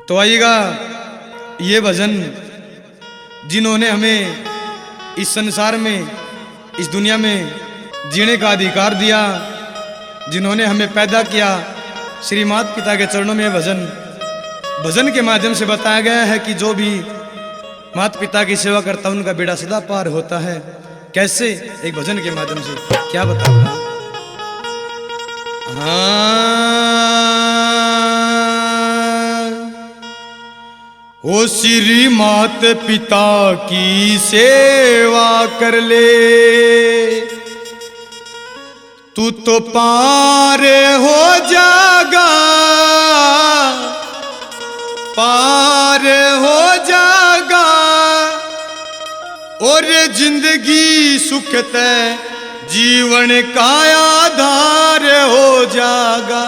तो आइएगा ये भजन जिन्होंने हमें इस संसार में, इस दुनिया में जीने का अधिकार दिया, जिन्होंने हमें पैदा किया, श्री माता पिता के चरणों में भजन के माध्यम से बताया गया है कि जो भी माता पिता की सेवा करता है उनका बेड़ा सदा पार होता है। कैसे? एक भजन के माध्यम से। क्या बताऊंगा? ओ श्री मात पिता की सेवा कर ले, तू तो पार हो जागा, पार हो जागा, और जिंदगी सुख तय जीवन का आधार हो जागा।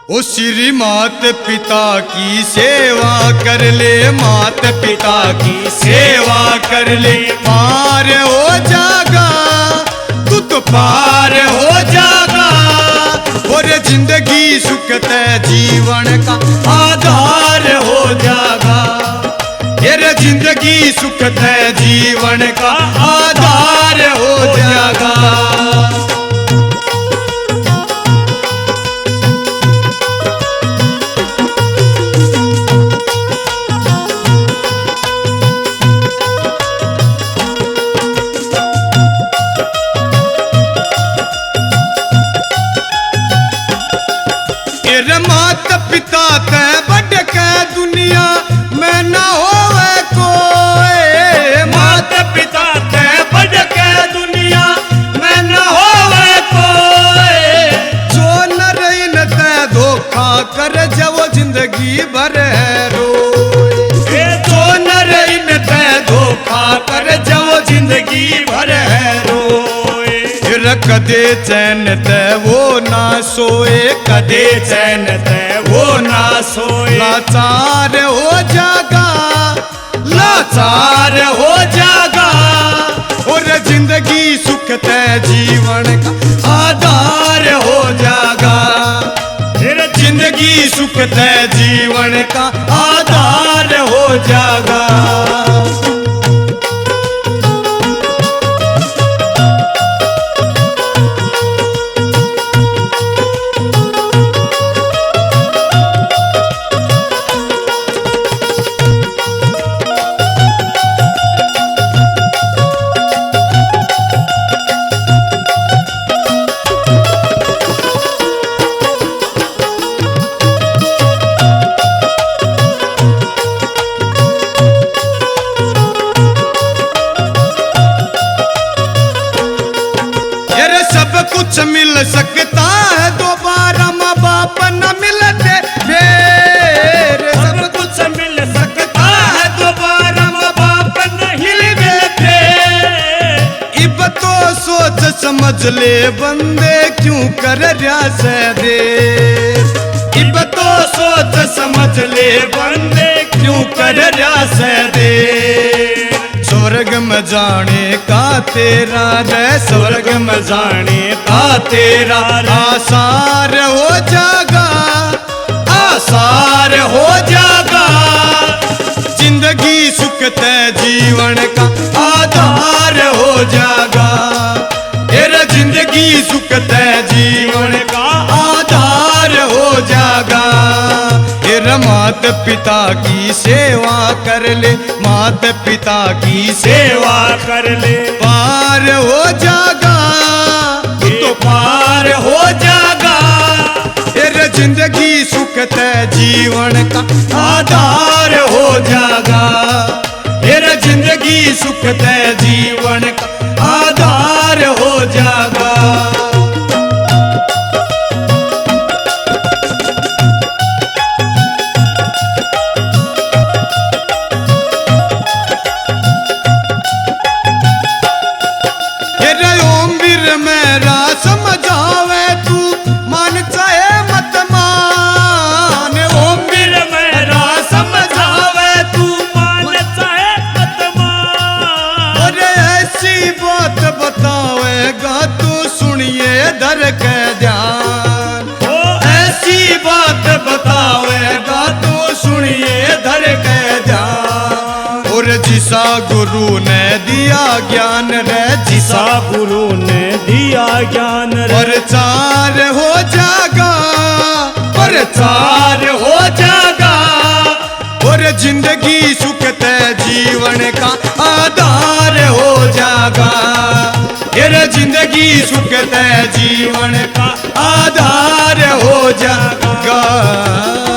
ओ श्री मात पिता की सेवा कर ले, मात पिता की सेवा कर ले, पार हो जागा, तू तो पार हो जागा, और जिंदगी सुख तय जीवन का आधार हो जागा। ये जिंदगी सुख तय जीवन का आधार हो जागा। माता पिता ते बढ़ के दुनिया में न होवे कोई, माता पिता ते बढ़ के दुनिया में न होवे कोई, जो न रही न ते धोखा कर जब जिंदगी भर रोए, जो न रही न ते धोखा कर जब जिंदगी भर रोए। कदे चैन ते वो ना सोए, कदे चैन ते वो ना सोए, लाचार हो जागा, लाचार हो जागा, और जिंदगी सुख तय जीवन का आधार हो जागा। फिर जिंदगी सुख तय जीवन का आधार हो जागा। कुछ मिल सकता है दोबारा, माँ बाप न मिलते फिर, सब कुछ मिल सकता है दोबारा, माँ बाप नहीं मिलते। इब तो सोच समझ ले बंदे क्यों कर रहा दे, इब तो सोच समझ ले बंदे क्यों कर रहा दे। स्वर्ग में जाने का तेरा रे, स्वर्ग में जाने का तेरा आसार हो जागा, आसार हो जागा, जिंदगी सुख तय जीवन का आधार हो जागा। तेरा जिंदगी सुख तय जीवन का आधार हो जागा। तेरा माता पिता की सेवा कर ले, माता पिता की सेवा कर ले, पार हो जागा, तो पार हो जागा। तेरा जिंदगी सुख तय जीवन का आधार हो जागा। तेरा जिंदगी सुख तय जीवन का आधार हो जागा। मेरा समझावे तू मान चाहे मत मान, ओम वीर मेरा समझावे तू मान चाहे मत मान, और ऐसी बात बता और जिसा गुरु ने दिया ज्ञान रे, जिसा गुरु ने दिया ज्ञान रे, प्रचार हो जागा, प्रचार हो जागा, और जिंदगी सुख ते जीवन का आधार हो जागा। ये जिंदगी सुख ते जीवन का आधार हो जागा।